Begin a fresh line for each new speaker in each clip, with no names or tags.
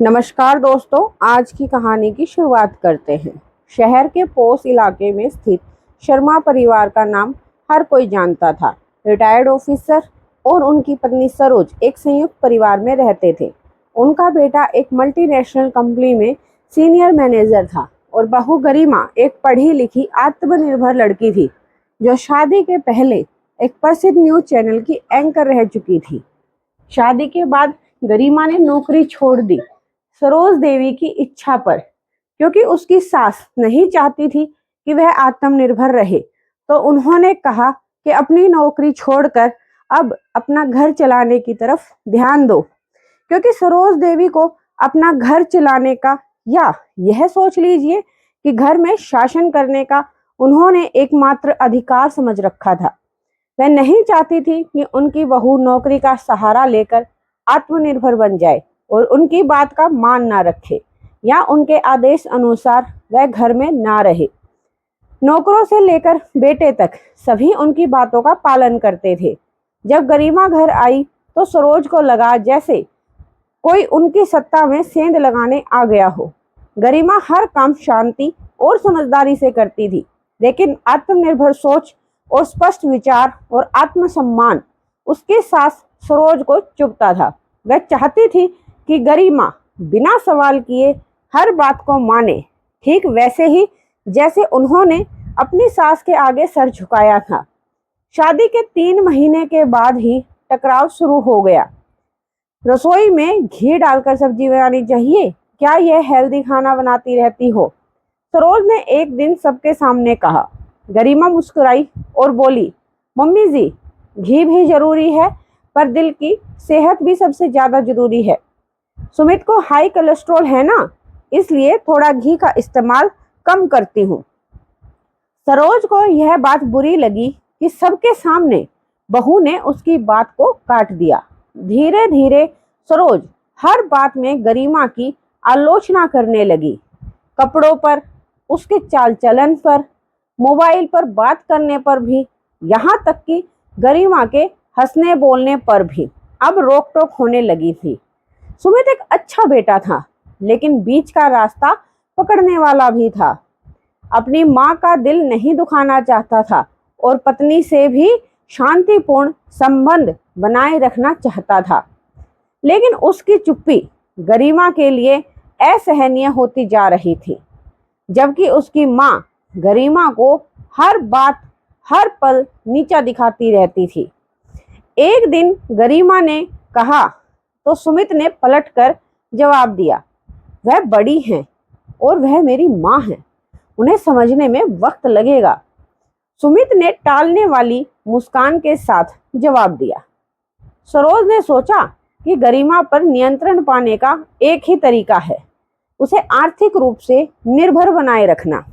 नमस्कार दोस्तों, आज की कहानी की शुरुआत करते हैं। शहर के पोस इलाके में स्थित शर्मा परिवार का नाम हर कोई जानता था। रिटायर्ड ऑफिसर और उनकी पत्नी सरोज एक संयुक्त परिवार में रहते थे। उनका बेटा एक मल्टीनेशनल कंपनी में सीनियर मैनेजर था और बहू गरिमा एक पढ़ी लिखी आत्मनिर्भर लड़की थी जो शादी के पहले एक प्रसिद्ध न्यूज चैनल की एंकर रह चुकी थी। शादी के बाद गरिमा ने नौकरी छोड़ दी सरोज देवी की इच्छा पर, क्योंकि उसकी सास नहीं चाहती थी कि वह आत्मनिर्भर रहे। तो उन्होंने कहा कि अपनी नौकरी छोड़कर अब अपना घर चलाने की तरफ ध्यान दो, क्योंकि सरोज देवी को अपना घर चलाने का या यह सोच लीजिए कि घर में शासन करने का उन्होंने एकमात्र अधिकार समझ रखा था। वह नहीं चाहती थी कि उनकी बहू नौकरी का सहारा लेकर आत्मनिर्भर बन जाए और उनकी बात का मान ना रखे या उनके आदेश अनुसार वह घर में ना रहे। नौकरों से लेकर बेटे तक सभी उनकी बातों का पालन करते थे। जब गरिमा घर आई तो सरोज को लगा जैसे कोई उनकी सत्ता में सेंध लगाने आ गया हो। गरिमा हर काम शांति और समझदारी से करती थी, लेकिन आत्मनिर्भर सोच और स्पष्ट विचार और आत्मसम्मान उसके सास सरोज को चुभता था। वह चाहती थी कि गरिमा बिना सवाल किए हर बात को माने, ठीक वैसे ही जैसे उन्होंने अपनी सास के आगे सर झुकाया था। शादी के 3 महीने के बाद ही टकराव शुरू हो गया। रसोई में घी डालकर सब्जी बनानी चाहिए, क्या यह हेल्दी खाना बनाती रहती हो? सरोज ने एक दिन सबके सामने कहा। गरिमा मुस्कुराई और बोली, मम्मी जी, घी भी जरूरी है, पर दिल की सेहत भी सबसे ज्यादा जरूरी है। सुमित को हाई कोलेस्ट्रॉल है ना, इसलिए थोड़ा घी का इस्तेमाल कम करती हूँ। सरोज को यह बात बुरी लगी कि सबके सामने बहू ने उसकी बात को काट दिया। धीरे धीरे सरोज हर बात में गरिमा की आलोचना करने लगी। कपड़ों पर, उसके चाल चलन पर, मोबाइल पर बात करने पर भी, यहाँ तक कि गरिमा के हंसने बोलने पर भी अब रोक टोक होने लगी थी। सुमित एक अच्छा बेटा था, लेकिन बीच का रास्ता पकड़ने वाला भी था। अपनी माँ का दिल नहीं दुखाना चाहता था और पत्नी से भी शांतिपूर्ण संबंध बनाए रखना चाहता था। लेकिन उसकी चुप्पी गरिमा के लिए असहनीय होती जा रही थी, जबकि उसकी माँ गरिमा को हर बात हर पल नीचा दिखाती रहती थी। एक दिन गरिमा ने कहा तो सुमित ने पलटकर जवाब दिया, वह बड़ी हैं और वह मेरी माँ है, उन्हें समझने में वक्त लगेगा। सुमित ने टालने वाली मुस्कान के साथ जवाब दिया। सरोज ने सोचा कि गरिमा पर नियंत्रण पाने का एक ही तरीका है, उसे आर्थिक रूप से निर्भर बनाए रखना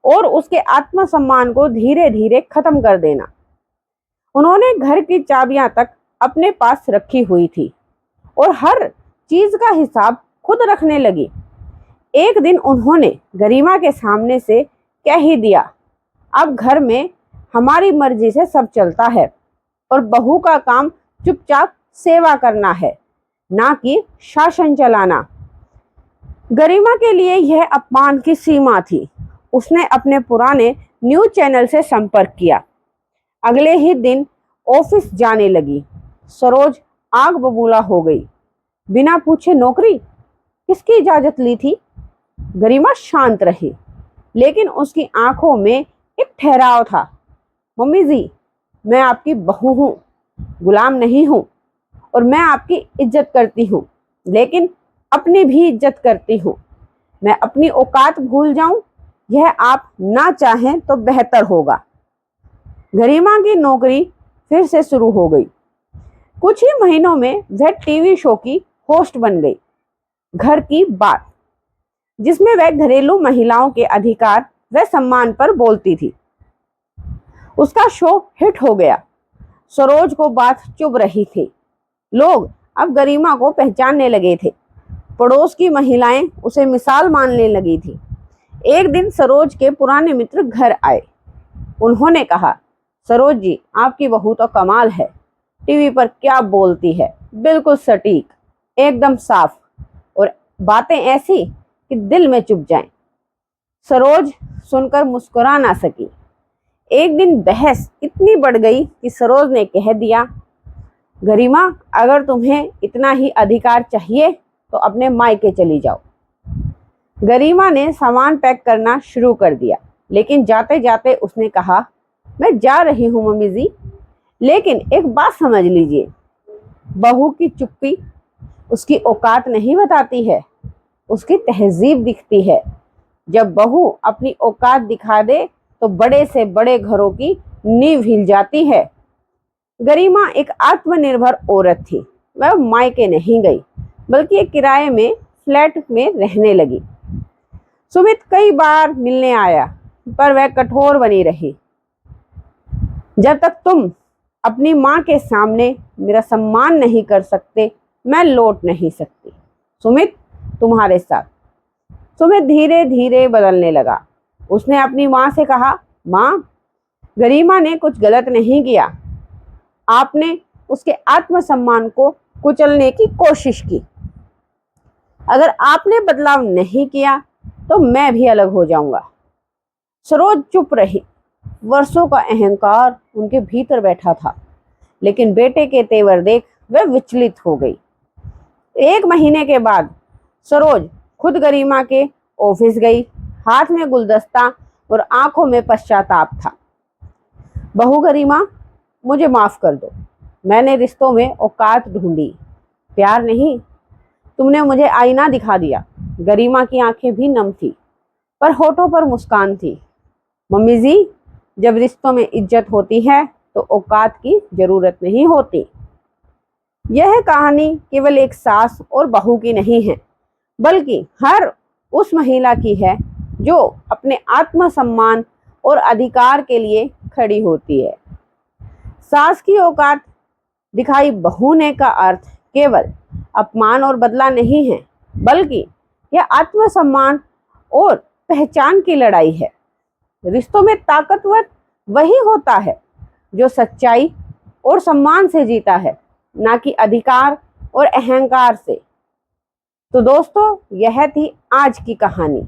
और उसके आत्मसम्मान को धीरे धीरे खत्म कर देना। उन्होंने घर की चाबियां तक अपने पास रखी हुई थी और हर चीज का हिसाब खुद रखने लगी। एक दिन उन्होंने गरिमा के सामने से कह ही दिया, अब घर में हमारी मर्जी से सब चलता है और बहू का काम चुपचाप सेवा करना है, ना कि शासन चलाना। गरिमा के लिए यह अपमान की सीमा थी। उसने अपने पुराने न्यूज चैनल से संपर्क किया। अगले ही दिन ऑफिस जाने लगी। सरोज आग बबूला हो गई। बिना पूछे नौकरी? किसकी इजाजत ली थी? गरिमा शांत रही, लेकिन उसकी आंखों में एक ठहराव था। मम्मी जी, मैं आपकी बहू हूँ, गुलाम नहीं हूँ, और मैं आपकी इज्जत करती हूँ, लेकिन अपनी भी इज्जत करती हूँ। मैं अपनी औकात भूल जाऊं, यह आप ना चाहें तो बेहतर होगा। गरिमा की नौकरी फिर से शुरू हो गई। कुछ ही महीनों में वह टीवी शो की होस्ट बन गई, घर की बात, जिसमें वह घरेलू महिलाओं के अधिकार व सम्मान पर बोलती थी। उसका शो हिट हो गया। सरोज को बात चुभ रही थी। लोग अब गरिमा को पहचानने लगे थे। पड़ोस की महिलाएं उसे मिसाल मानने लगी थी। एक दिन सरोज के पुराने मित्र घर आए। उन्होंने कहा, सरोज जी, आपकी बहू तो कमाल है, टीवी पर क्या बोलती है, बिल्कुल सटीक, एकदम साफ, और बातें ऐसी कि दिल में चुभ जाएं। सरोज सुनकर मुस्कुरा ना सकी। एक दिन बहस इतनी बढ़ गई कि सरोज ने कह दिया, गरिमा, अगर तुम्हें इतना ही अधिकार चाहिए तो अपने मायके चली जाओ। गरिमा ने सामान पैक करना शुरू कर दिया, लेकिन जाते जाते उसने कहा, मैं जा रही हूँ मम्मी जी, लेकिन एक बात समझ लीजिए, बहू की चुप्पी उसकी औकात नहीं बताती है, उसकी तहजीब दिखती है। जब बहू अपनी औकात दिखा दे तो बड़े से बड़े घरों की नींव हिल जाती है। गरिमा एक आत्मनिर्भर औरत थी। वह मायके नहीं गई, बल्कि एक किराए में फ्लैट में रहने लगी। सुमित कई बार मिलने आया, पर वह कठोर बनी रही। जब तक तुम अपनी माँ के सामने मेरा सम्मान नहीं कर सकते, मैं लौट नहीं सकती सुमित तुम्हारे साथ। सुमित धीरे धीरे बदलने लगा। उसने अपनी माँ से कहा, माँ, गरिमा ने कुछ गलत नहीं किया। आपने उसके आत्मसम्मान को कुचलने की कोशिश की। अगर आपने बदलाव नहीं किया तो मैं भी अलग हो जाऊंगा। सरोज चुप रही। वर्षों का अहंकार उनके भीतर बैठा था, लेकिन बेटे के तेवर देख वह विचलित हो गई। 1 महीने के बाद सरोज खुद गरिमा के ऑफिस गई। हाथ में गुलदस्ता और आंखों में पश्चाताप था। बहू गरिमा, मुझे माफ कर दो। मैंने रिश्तों में औकात ढूंढी, प्यार नहीं। तुमने मुझे आईना दिखा दिया। गरिमा की आंखें भी नम थी, पर होठों पर मुस्कान थी। मम्मी जी, जब रिश्तों में इज्जत होती है तो औकात की जरूरत नहीं होती। यह कहानी केवल एक सास और बहू की नहीं है, बल्कि हर उस महिला की है जो अपने आत्मसम्मान और अधिकार के लिए खड़ी होती है। सास की औकात दिखाई बहू ने का अर्थ केवल अपमान और बदला नहीं है, बल्कि यह आत्मसम्मान और पहचान की लड़ाई है। रिश्तों में ताकतवर वही होता है जो सच्चाई और सम्मान से जीता है, ना कि अधिकार और अहंकार से। तो दोस्तों, यह थी आज की कहानी।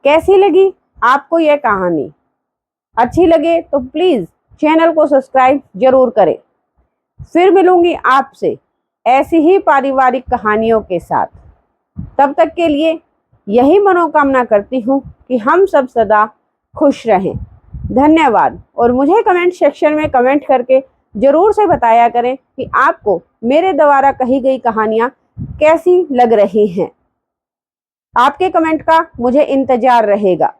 कैसी लगी आपको यह कहानी? अच्छी लगे तो प्लीज चैनल को सब्सक्राइब जरूर करें। फिर मिलूंगी आपसे ऐसी ही पारिवारिक कहानियों के साथ। तब तक के लिए यही मनोकामना करती हूँ कि हम सब सदा खुश रहें। धन्यवाद। और मुझे कमेंट सेक्शन में कमेंट करके जरूर से बताया करें कि आपको मेरे द्वारा कही गई कहानियाँ कैसी लग रही हैं। आपके कमेंट का मुझे इंतजार रहेगा।